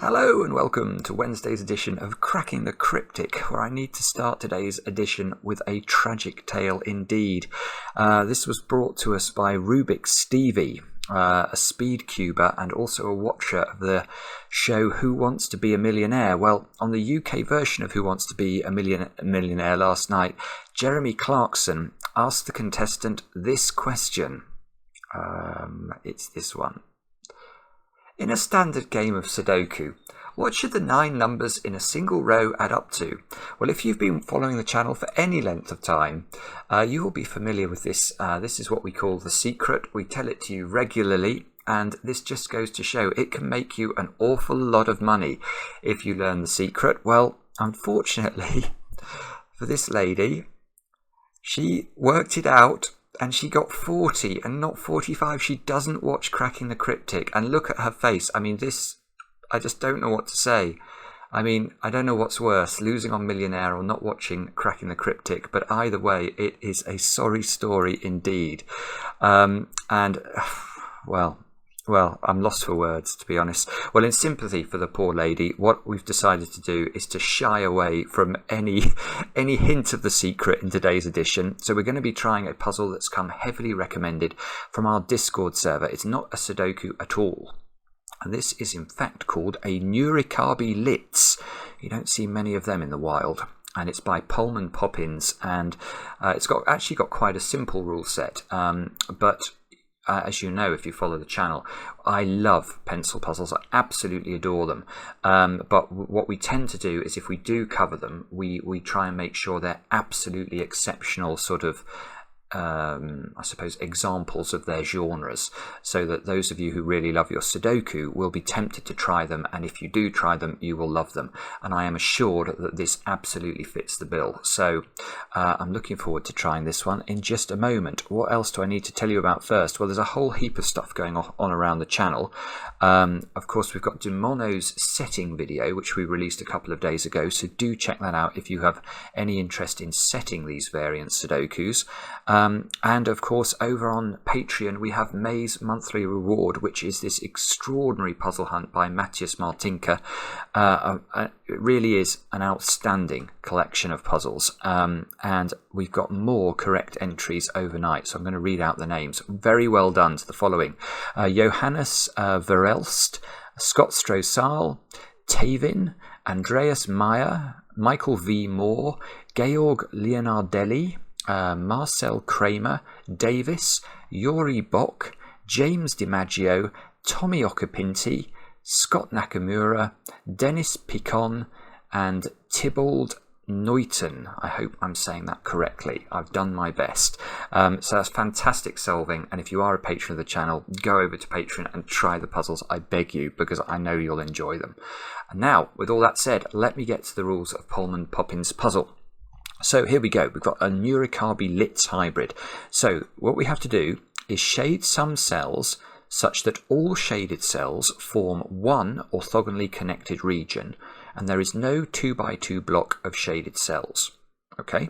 Hello and welcome to Wednesday's edition of Cracking the Cryptic, where I need to start today's edition with a tragic tale indeed. This was brought to us by Rubik Stevie, a speed cuber and also a watcher of the show Who Wants to Be a Millionaire. Well, on the UK version of Who Wants to Be a Millionaire last night, Jeremy Clarkson asked the contestant this question. It's this one. In a standard game of SUDOKU, what should the 9 numbers in a single row add up to? Well, if you've been following the channel for any length of time, you will be familiar with this. This is what we call the secret. We tell it to you regularly, and this just goes to show it can make you an awful lot of money if you learn the secret. Well, unfortunately for this lady, she worked it out. And she got 40 and not 45. She doesn't watch Cracking the Cryptic. And look at her face. I mean, I just don't know what to say. I mean, I don't know what's worse, losing on Millionaire or not watching Cracking the Cryptic. But either way, it is a sorry story indeed. Well, I'm lost for words, to be honest. Well, in sympathy for the poor lady, what we've decided to do is to shy away from any hint of the secret in today's edition. So we're going to be trying a puzzle that's come heavily recommended from our Discord server. It's not a Sudoku at all. And this is in fact called a Nurikabe Litz. You don't see many of them in the wild. And it's by Pullman Poppins. And it's actually got quite a simple rule set. As you know, if you follow the channel, I love pencil puzzles. I absolutely adore them. But what we tend to do is if we do cover them, we try and make sure they're absolutely exceptional sort of, I suppose, examples of their genres, so that those of you who really love your Sudoku will be tempted to try them, and if you do try them, you will love them. And I am assured that this absolutely fits the bill. So I'm looking forward to trying this one in just a moment. What else do I need to tell you about first? Well, there's a whole heap of stuff going on around the channel. Of course, we've got Dumono's setting video, which we released a couple of days ago, so do check that out if you have any interest in setting these variant Sudokus. And of course, over on Patreon, we have May's monthly reward, which is this extraordinary puzzle hunt by Matyas Martinka. It really is an outstanding collection of puzzles. And we've got more correct entries overnight. So I'm going to read out the names. Very well done to the following. Johannes Verelst, Scott Strossal, Tavin, Andreas Meyer, Michael V. Moore, Georg Leonardelli, Marcel Kramer, Davis, Yuri Bock, James DiMaggio, Tommy Okapinti, Scott Nakamura, Dennis Picon, and Tybald Neuten. I hope I'm saying that correctly. I've done my best. So that's fantastic solving, and if you are a patron of the channel, go over to Patreon and try the puzzles, I beg you, because I know you'll enjoy them. And now, with all that said, let me get to the rules of Pullman Poppins' puzzle. So here we go. We've got a Nurikabe Litz hybrid. So what we have to do is shade some cells such that all shaded cells form one orthogonally connected region, and there is no 2x2 block of shaded cells. Okay?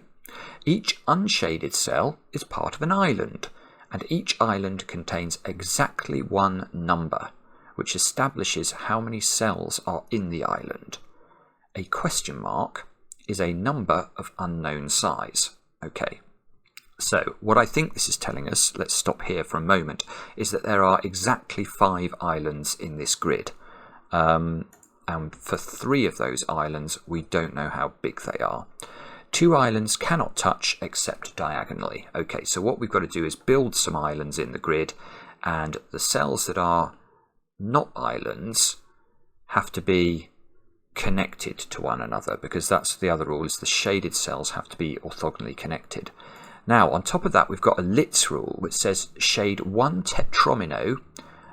Each unshaded cell is part of an island, and each island contains exactly one number, which establishes how many cells are in the island. A question mark is a number of unknown size. Okay, so what I think this is telling us, let's stop here for a moment, is that there are exactly 5 islands in this grid. And for 3 of those islands, we don't know how big they are. 2 islands cannot touch except diagonally. Okay, so what we've got to do is build some islands in the grid, and the cells that are not islands have to be connected to one another, because that's the other rule, is the shaded cells have to be orthogonally connected. Now, on top of that, we've got a Litz rule, which says shade 1 tetromino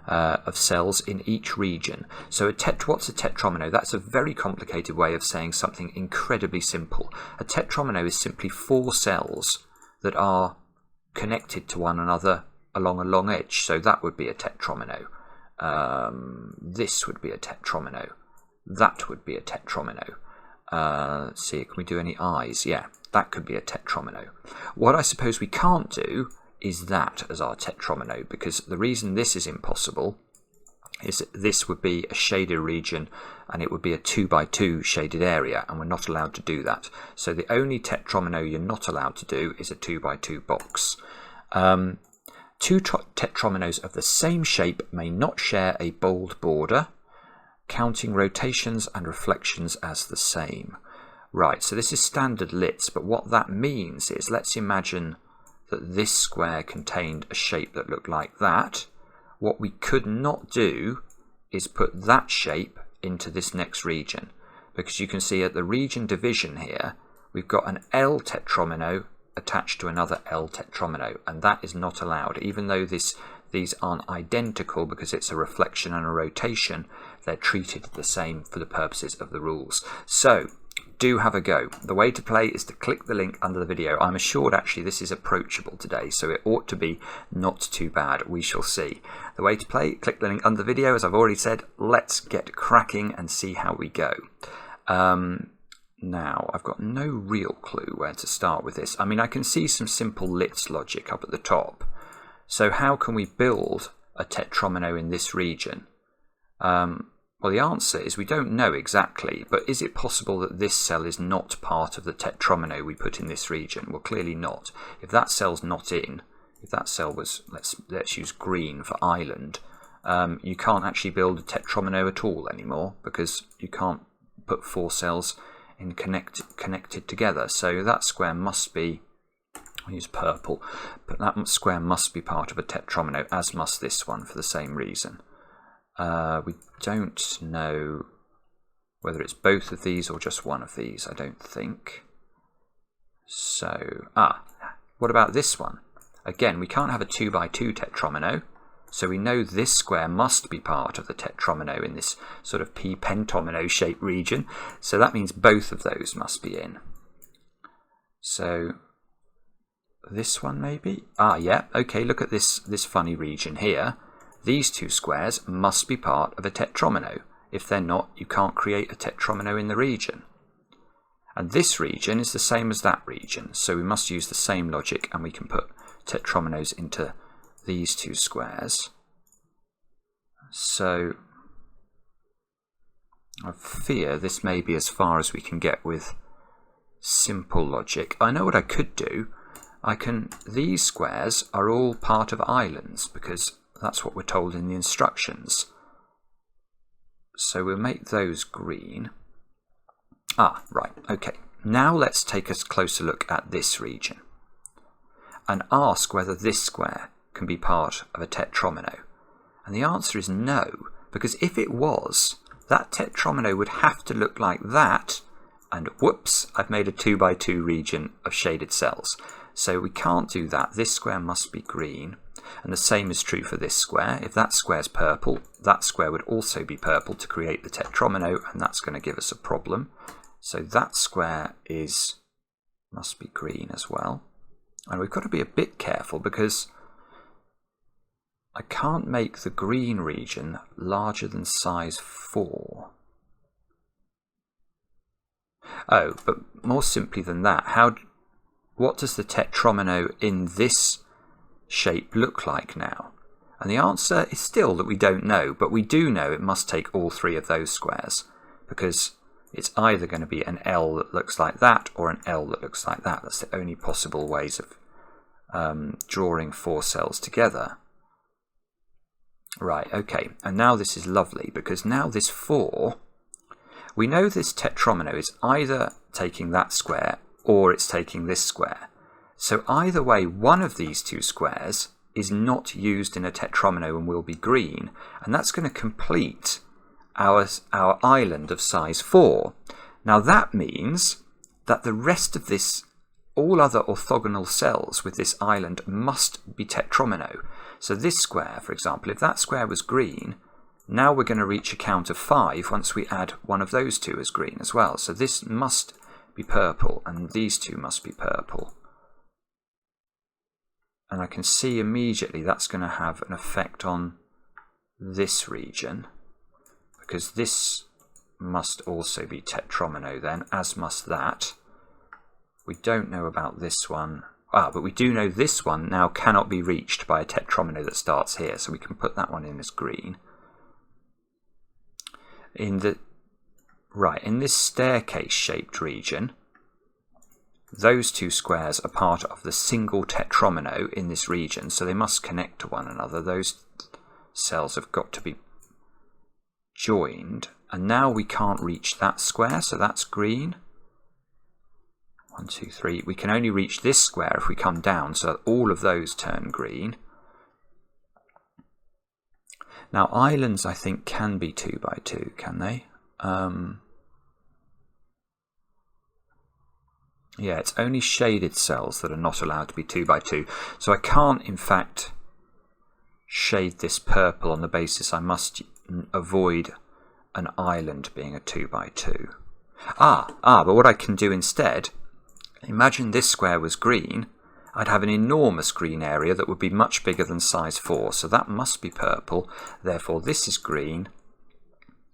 of cells in each region. So what's a tetromino? That's a very complicated way of saying something incredibly simple. A tetromino is simply 4 cells that are connected to one another along a long edge. So that would be a tetromino. This would be a tetromino. That would be a tetromino. Let's see, can we do any eyes? Yeah, that could be a tetromino. What I suppose we can't do is that as our tetromino, because the reason this is impossible is this would be a shaded region, and it would be a 2 by 2 shaded area, and we're not allowed to do that. So the only tetromino you're not allowed to do is a 2 by 2 box. Two tetrominoes of the same shape may not share a bold border, counting rotations and reflections as the same. Right, so this is standard lits, but what that means is, let's imagine that this square contained a shape that looked like that. What we could not do is put that shape into this next region, because you can see at the region division here, we've got an L tetromino attached to another L tetromino, and that is not allowed. Even though these aren't identical because it's a reflection and a rotation, they're treated the same for the purposes of the rules. So do have a go. The way to play is to click the link under the video. I'm assured actually this is approachable today, so it ought to be not too bad. We shall see. The way to play, click the link under the video. As I've already said, let's get cracking and see how we go. Now, I've got no real clue where to start with this. I mean, I can see some simple lits logic up at the top. So how can we build a tetromino in this region? Well, the answer is we don't know exactly, but is it possible that this cell is not part of the tetromino we put in this region? Well, clearly not. If that cell's not in, if that cell was, let's use green for island, you can't actually build a tetromino at all anymore, because you can't put 4 cells in connected together. So that square must be, I'll use purple, but that square must be part of a tetromino, as must this one for the same reason. We don't know whether it's both of these or just one of these, I don't think. So, what about this one? Again, we can't have a 2 by 2 tetromino, so we know this square must be part of the tetromino in this sort of pentomino shaped region. So that means both of those must be in. So this one maybe? Yeah, okay, look at this funny region here. These 2 squares must be part of a tetromino. If they're not, you can't create a tetromino in the region. And this region is the same as that region, so we must use the same logic, and we can put tetrominos into these 2 squares. So I fear this may be as far as we can get with simple logic. I know what I could do. These squares are all part of islands, because that's what we're told in the instructions. So we'll make those green. Right, okay. Now let's take a closer look at this region and ask whether this square can be part of a tetromino. And the answer is no, because if it was, that tetromino would have to look like that, and whoops, I've made a 2 by 2 region of shaded cells. So we can't do that. This square must be green. And the same is true for this square. If that square's purple, that square would also be purple to create the tetromino, and that's going to give us a problem. So that square must be green as well. And we've got to be a bit careful, because I can't make the green region larger than size 4. Oh, but more simply than that, what does the tetromino in this shape look like now? And the answer is still that we don't know, but we do know it must take all 3 of those squares, because it's either going to be an L that looks like that or an L that looks like that. That's the only possible ways of drawing 4 cells together. Right, okay, and now this is lovely, because now this 4, we know this tetromino is either taking that square or it's taking this square. So either way, one of these 2 squares is not used in a tetromino and will be green, and that's going to complete our island of size 4. Now that means that the rest of this, all other orthogonal cells with this island, must be tetromino. So this square, for example, if that square was green, now we're going to reach a count of 5 once we add one of those 2 as green as well. So this must be purple, and these 2 must be purple. And I can see immediately that's going to have an effect on this region, because this must also be tetromino then, as must that. We don't know about this one. But we do know this one now cannot be reached by a tetromino that starts here, so we can put that one in as green. in this staircase shaped region, those two squares are part of the single tetromino in this region, so they must connect to one another. Those cells have got to be joined, and now we can't reach that square, so that's green. 1, 2, 3. We can only reach this square if we come down, so all of those turn green. Now islands, I think, can be 2 by 2, can they? Yeah, it's only shaded cells that are not allowed to be 2 by 2. So I can't, in fact, shade this purple on the basis I must avoid an island being a 2 by 2. But what I can do instead, imagine this square was green. I'd have an enormous green area that would be much bigger than size 4. So that must be purple. Therefore, this is green.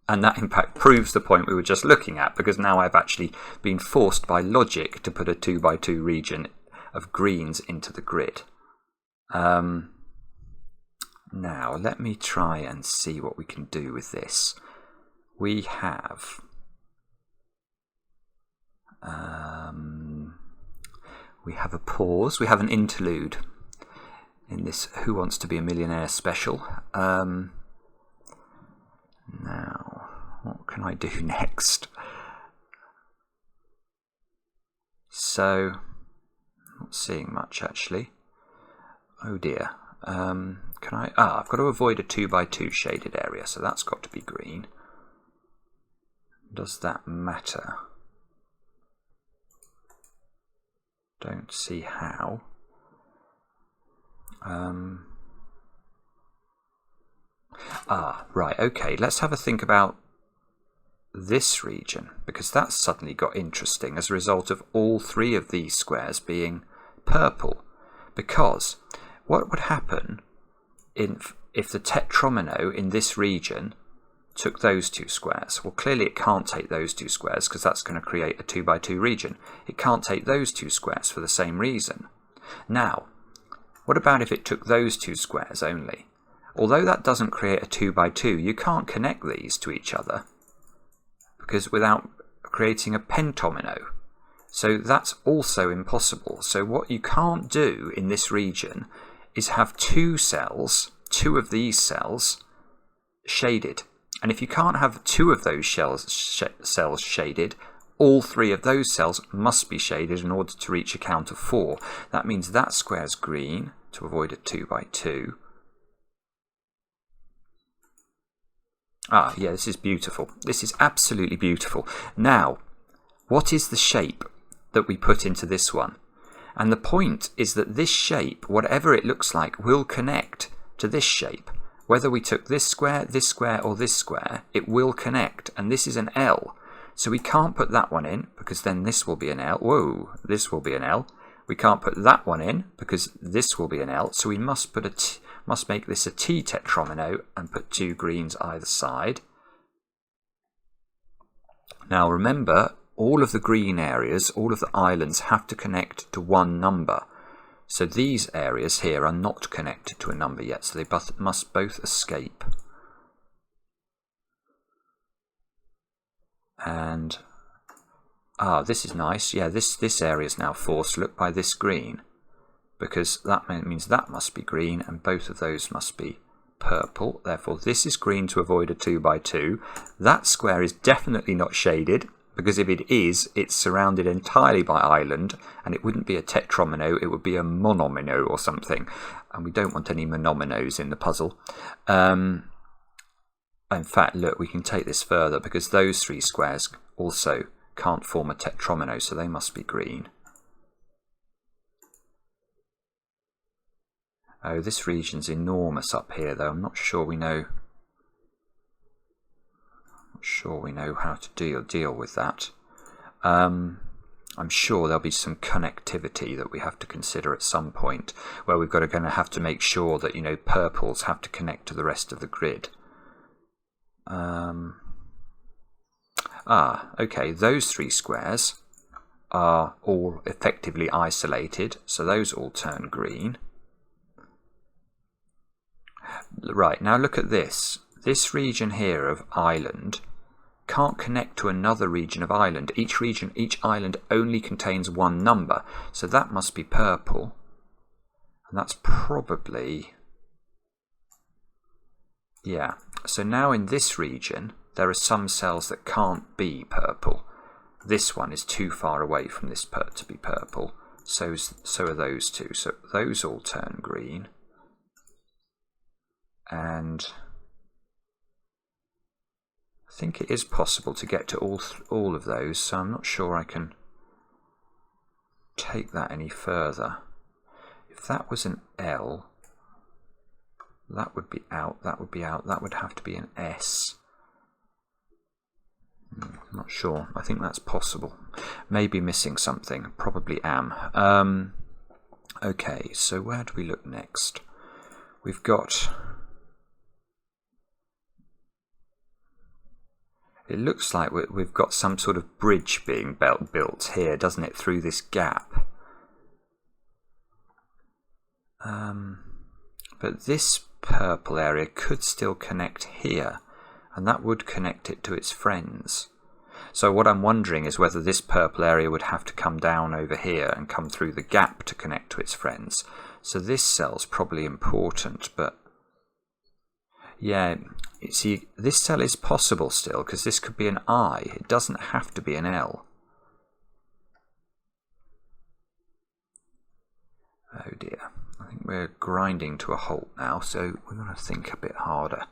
And that, in fact, proves the point we were just looking at, because now I've actually been forced by logic to put a 2 by 2 region of greens into the grid. Now, let me try and see what we can do with this. We have a pause. We have an interlude in this Who Wants to Be a Millionaire special. Now, what can I do next? So, not seeing much actually. Oh dear. Can I? I've got to avoid a 2 by 2 shaded area, so that's got to be green. Does that matter? Don't see how. Right, okay, let's have a think about this region, because that's suddenly got interesting as a result of all 3 of these squares being purple. Because what would happen if the tetromino in this region took those 2 squares? Well, clearly it can't take those 2 squares because that's going to create a 2 by 2 region. It can't take those 2 squares for the same reason. Now, what about if it took those 2 squares only? Although that doesn't create a 2 by 2, you can't connect these to each other because without creating a pentomino. So that's also impossible. So what you can't do in this region is have 2 cells, 2 of these cells, shaded. And if you can't have 2 of those cells shaded, all 3 of those cells must be shaded in order to reach a count of 4. That means that square's green to avoid a 2 by 2. Yeah, this is beautiful. This is absolutely beautiful. Now, what is the shape that we put into this one? And the point is that this shape, whatever it looks like, will connect to this shape. Whether we took this square, or this square, it will connect. And this is an L. So we can't put that one in, because then this will be an L. Whoa, this will be an L. We can't put that one in, because this will be an L. So we must put must make this a T tetromino and put 2 greens either side. Now remember, all of the green areas, all of the islands have to connect to one number. So these areas here are not connected to a number yet, so they must both escape. And this is nice. Yeah, this area is now forced. Look, by this green, because that means that must be green, and both of those must be purple. Therefore, this is green to avoid a 2 by 2. That square is definitely not shaded, because if it is, it's surrounded entirely by island, and it wouldn't be a tetromino, it would be a monomino or something. And we don't want any monominos in the puzzle. In fact, look, we can take this further, because those 3 squares also can't form a tetromino, so they must be green. Oh, this region's enormous up here, though. I'm not sure we know. How to deal with that. I'm sure there'll be some connectivity that we have to consider at some point, where we're going to have to make sure that, you know, purples have to connect to the rest of the grid. Okay, those 3 squares are all effectively isolated, so those all turn green. Right, now look at this. This region here of island can't connect to another region of island. Each island only contains one number, so that must be purple. And that's probably, yeah. So now in this region, there are some cells that can't be purple. This one is too far away from this to be purple. So are those two. So those all turn green. And I think it is possible to get to all of those, so I'm not sure I can take that any further. If that was an L, that would be out, that would be out, that would have to be an S. I'm not sure. I think that's possible. Maybe missing something. Probably am. Okay, so where do we look next? We've got... It looks like we've got some sort of bridge being built here, doesn't it, through this gap? But this purple area could still connect here, and that would connect it to its friends. So what I'm wondering is whether this purple area would have to come down over here and come through the gap to connect to its friends. So this cell's probably important, but yeah, see, this cell is possible still, because this could be an I. It doesn't have to be an L. Oh dear. I think we're grinding to a halt now, so we're going to think a bit harder.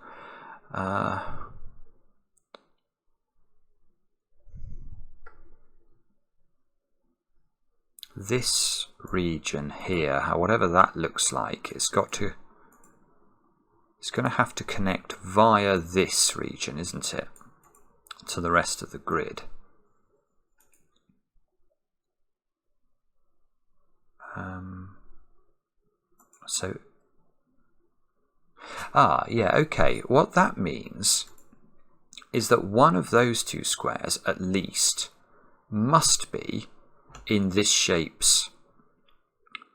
This region here, whatever that looks like, it's going to have to connect via this region, isn't it, to the rest of the grid. Yeah, okay. What that means is that one of those two squares, at least, must be in this shape's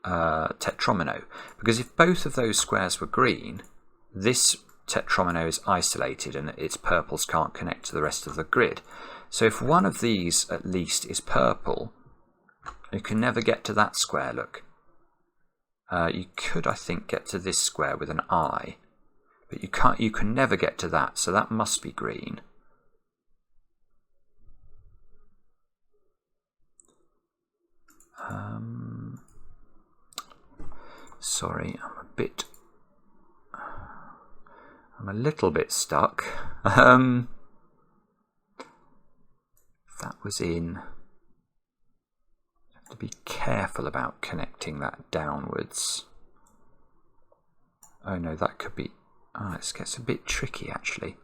tetromino. Because if both of those squares were green, this tetromino is isolated and its purples can't connect to the rest of the grid. So if one of these at least is purple, you can never get to that square, look. You could, I think, get to this square with an I, but you can never get to that, so that must be green. Sorry, I'm a little bit stuck. That was in. Have to be careful about connecting that downwards. Oh no, that could be. Oh, it gets a bit tricky actually.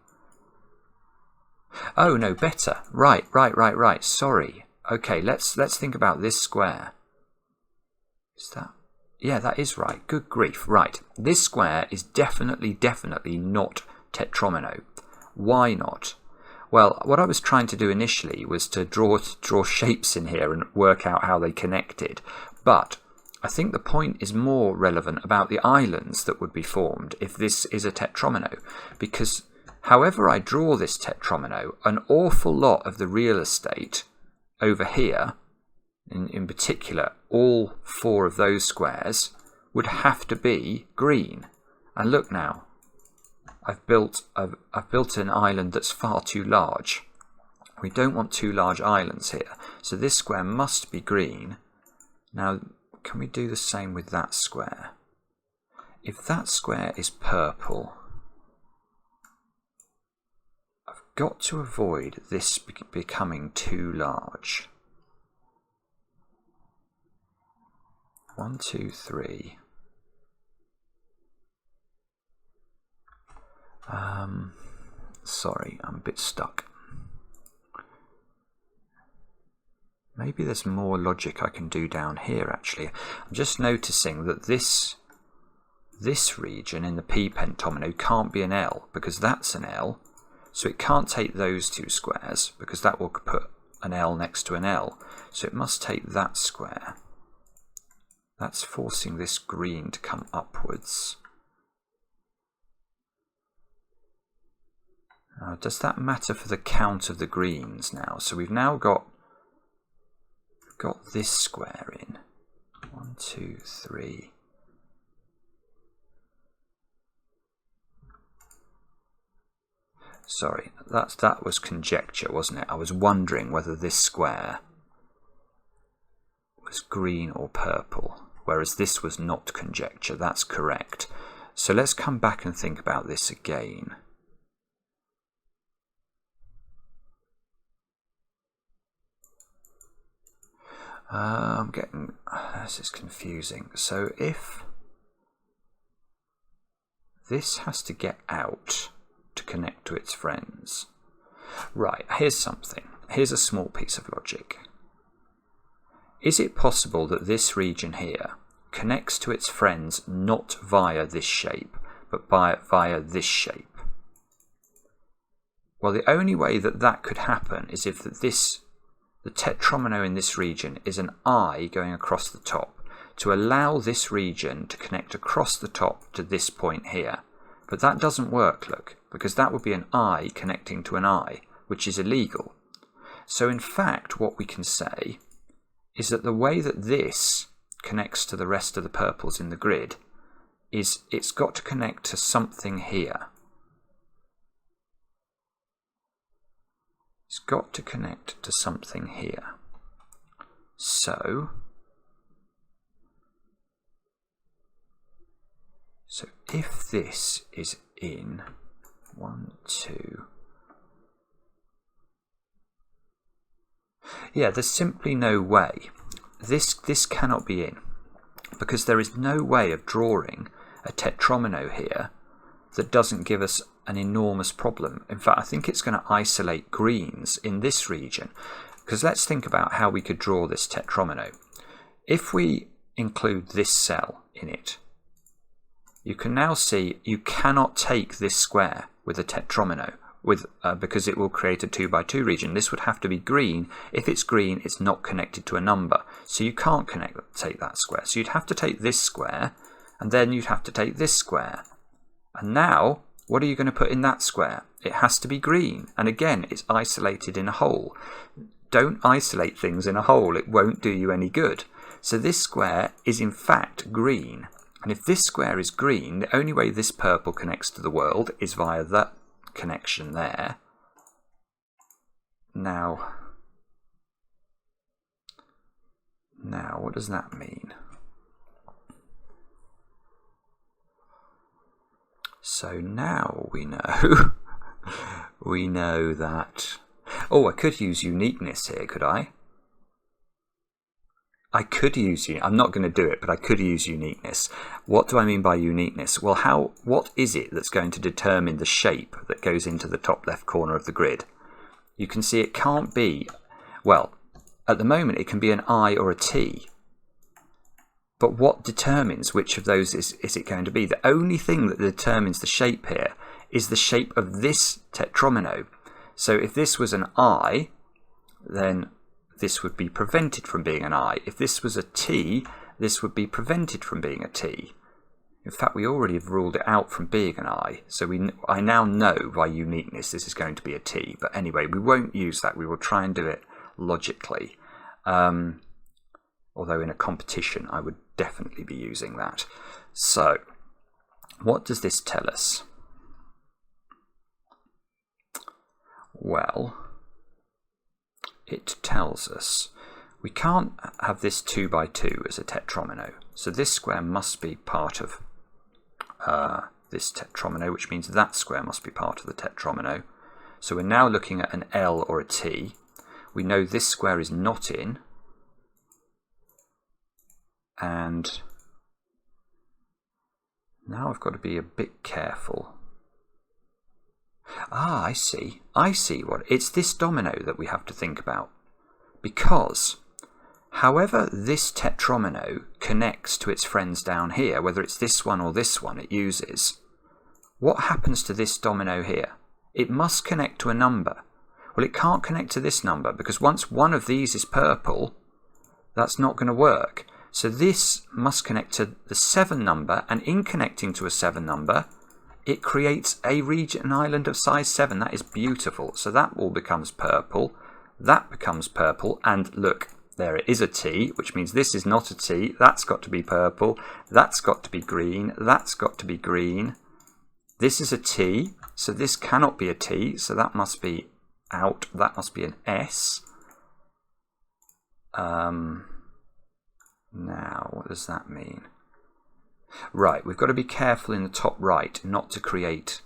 Oh no, better. Right. Sorry. Okay, let's think about this square. Is that? Yeah, that is right. Good grief. Right. This square is definitely not tetromino. Why not? Well, what I was trying to do initially was to draw shapes in here and work out how they connected. But I think the point is more relevant about the islands that would be formed if this is a tetromino. Because however I draw this tetromino, an awful lot of the real estate over here, in particular, all four of those squares would have to be green. And look now, I've built an island that's far too large. We don't want two large islands here, so this square must be green. Now, can we do the same with that square? If that square is purple, I've got to avoid this becoming too large. 1, 2, 3. Sorry, I'm a bit stuck. Maybe there's more logic I can do down here actually. I'm just noticing that this region in the P pentomino can't be an L because that's an L. So it can't take those two squares because that will put an L next to an L. So it must take that square. That's forcing this green to come upwards. Does that matter for the count of the greens now? So we've now got this square in. 1, 2, 3. Sorry, that was conjecture, wasn't it? I was wondering whether this square was green or purple, whereas this was not conjecture. That's correct. So let's come back and think about this again. I'm getting... this is confusing. So if this has to get out to connect to its friends. Right, here's something. Here's a small piece of logic. Is it possible that this region here connects to its friends not via this shape, but via this shape? Well, the only way that that could happen is if the tetromino in this region is an eye going across the top to allow this region to connect across the top to this point here. But that doesn't work, look, because that would be an eye connecting to an eye, which is illegal. So in fact, what we can say is that the way that this connects to the rest of the purples in the grid is it's got to connect to something here. It's got to connect to something here. So if this is in 1, 2... yeah, there's simply no way. This cannot be in, because there is no way of drawing a tetromino here that doesn't give us an enormous problem. In fact, I think it's going to isolate greens in this region, because let's think about how we could draw this tetromino. If we include this cell in it, you can now see you cannot take this square with a tetromino because it will create a 2 by 2 region. This would have to be green. If it's green, it's not connected to a number. So you can't take that square. So you'd have to take this square, and then you'd have to take this square. And now, what are you going to put in that square? It has to be green. And again, it's isolated in a hole. Don't isolate things in a hole. It won't do you any good. So this square is in fact green. And if this square is green, the only way this purple connects to the world is via that connection there. Now, what does that mean? So now we know, we know that... oh, I could use uniqueness here, could I? I could use I'm not going to do it, but I could use uniqueness. What do I mean by uniqueness? Well, what is it that's going to determine the shape that goes into the top left corner of the grid? You can see it can't be, well, at the moment it can be an I or a T. But what determines which of those is it going to be? The only thing that determines the shape here is the shape of this tetromino. So if this was an I, then this would be prevented from being an I. If this was a T, this would be prevented from being a T. In fact, we already have ruled it out from being an I. So I now know by uniqueness this is going to be a T. But anyway, we won't use that. We will try and do it logically. Although in a competition, I would definitely be using that. So, what does this tell us? Well, it tells us we can't have this 2 by 2 as a tetromino. So this square must be part of this tetromino, which means that square must be part of the tetromino. So we're now looking at an L or a T. We know this square is not in. And now I've got to be a bit careful. Ah, I see. I see what it's this domino that we have to think about. Because however this tetromino connects to its friends down here, whether it's this one or this one it uses, what happens to this domino here? It must connect to a number. Well, it can't connect to this number because once one of these is purple, that's not going to work. So this must connect to the 7 number, and in connecting to a 7 number, it creates a region, an island of size 7. That is beautiful. So that all becomes purple. That becomes purple. And look, there it is a T, which means this is not a T. That's got to be purple. That's got to be green. That's got to be green. This is a T, so this cannot be a T. So that must be out. That must be an S. Now, what does that mean? Right, we've got to be careful in the top right not to create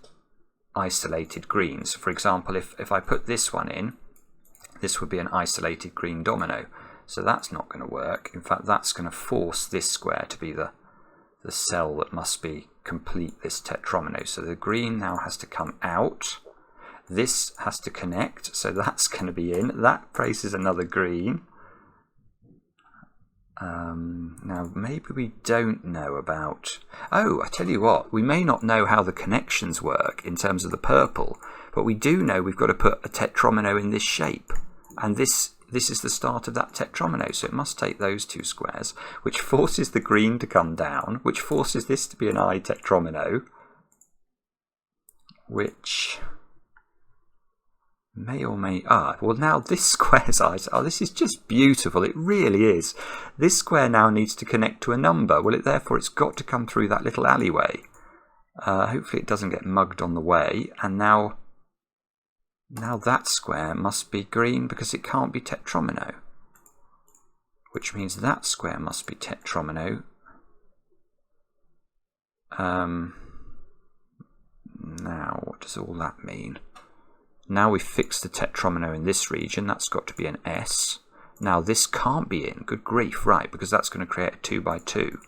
isolated greens. For example, if I put this one in, this would be an isolated green domino. So that's not going to work. In fact, that's going to force this square to be the cell that must be complete this tetromino. So the green now has to come out. This has to connect, so that's going to be in. That places another green. Now, maybe we don't know about... Oh, I tell you what, we may not know how the connections work in terms of the purple, but we do know we've got to put a tetromino in this shape. And this is the start of that tetromino, so it must take those two squares, which forces the green to come down, which forces this to be an I tetromino, which... may or may... well, now this square's eyes... Oh, this is just beautiful. It really is. This square now needs to connect to a number. Well, therefore, it's got to come through that little alleyway. Hopefully it doesn't get mugged on the way. And now that square must be green because it can't be tetromino. Which means that square must be tetromino. Now, what does all that mean? Now we've fixed the tetromino in this region. That's got to be an S. Now this can't be in. Good grief, right, because that's going to create a 2 by 2.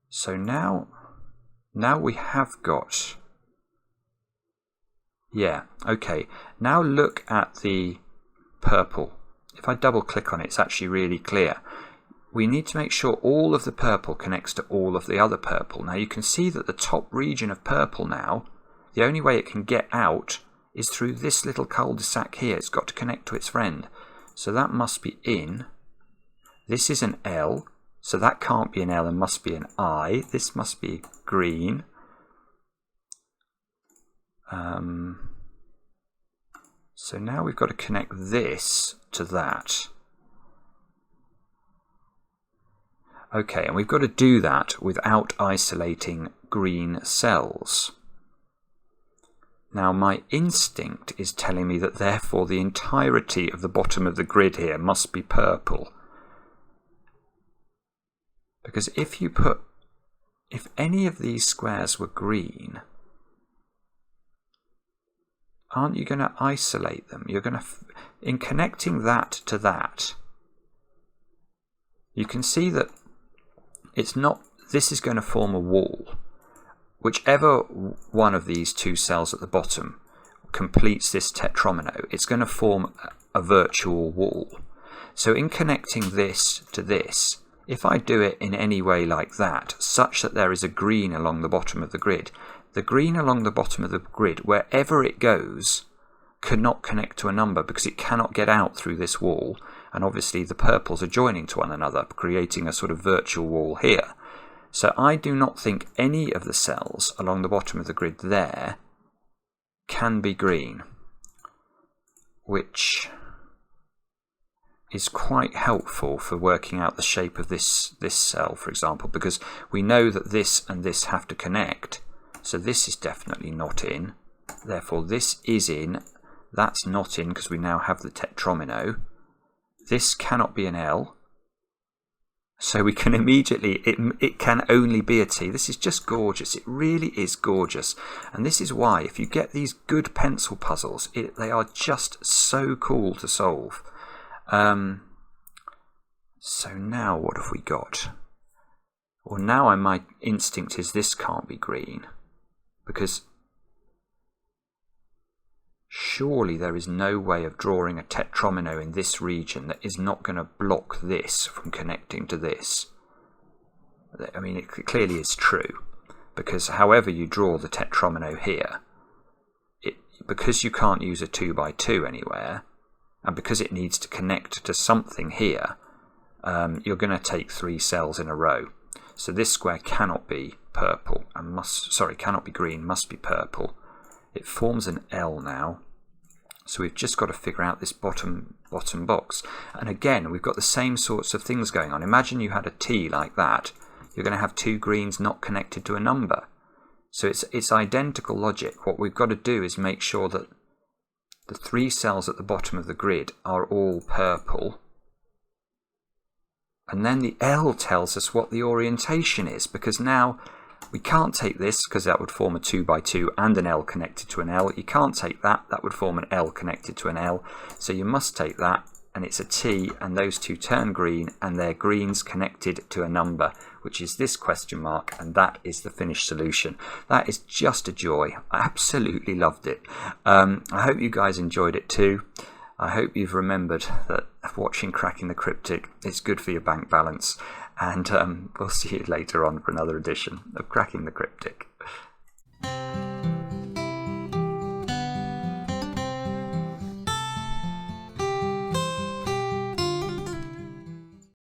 So now we have got... Yeah, okay. Now look at the purple. If I double click on it, it's actually really clear. We need to make sure all of the purple connects to all of the other purple. Now you can see that the top region of purple now, the only way it can get out is through this little cul-de-sac here. It's got to connect to its friend. So that must be in. This is an L, so that can't be an L and must be an I. This must be green. So now we've got to connect this to that. Okay, and we've got to do that without isolating green cells. Now my instinct is telling me that therefore the entirety of the bottom of the grid here must be purple. Because if any of these squares were green, aren't you going to isolate them? You're going to, in connecting that to that, you can see that it's not, this is going to form a wall. Whichever one of these two cells at the bottom completes this tetromino, it's going to form a virtual wall. So in connecting this to this, if I do it in any way like that, such that there is a green along the bottom of the grid, the green along the bottom of the grid, wherever it goes, cannot connect to a number because it cannot get out through this wall. And obviously the purples are joining to one another, creating a sort of virtual wall here. So I do not think any of the cells along the bottom of the grid there can be green, which is quite helpful for working out the shape of this cell, for example, because we know that this and this have to connect. So this is definitely not in. Therefore this is in. That's not in because we now have the tetromino. This cannot be an L. So we can immediately, it can only be a T. This is just gorgeous. It really is gorgeous. And this is why, if you get these good pencil puzzles, they are just so cool to solve. So now what have we got? Well, now my instinct is this can't be green. Because surely there is no way of drawing a tetromino in this region that is not going to block this from connecting to this. I mean, it clearly is true, because however you draw the tetromino here, because you can't use a 2 by 2 anywhere, and because it needs to connect to something here, you're going to take 3 cells in a row. So this square cannot be purple and cannot be green, must be purple. It forms an L now. So we've just got to figure out this bottom box. And again, we've got the same sorts of things going on. Imagine you had a T like that. You're going to have two greens not connected to a number. So it's identical logic. What we've got to do is make sure that the 3 cells at the bottom of the grid are all purple. And then the L tells us what the orientation is, because now we can't take this because that would form a 2 by 2 and an L connected to an L. You can't take that, that would form an L connected to an L. So you must take that, and it's a T, and those two turn green, and they're greens connected to a number, which is this question mark, and that is the finished solution. That is just a joy. I absolutely loved it. I hope you guys enjoyed it too. I hope you've remembered that watching Cracking the Cryptic is good for your bank balance, and we'll see you later on for another edition of Cracking the Cryptic.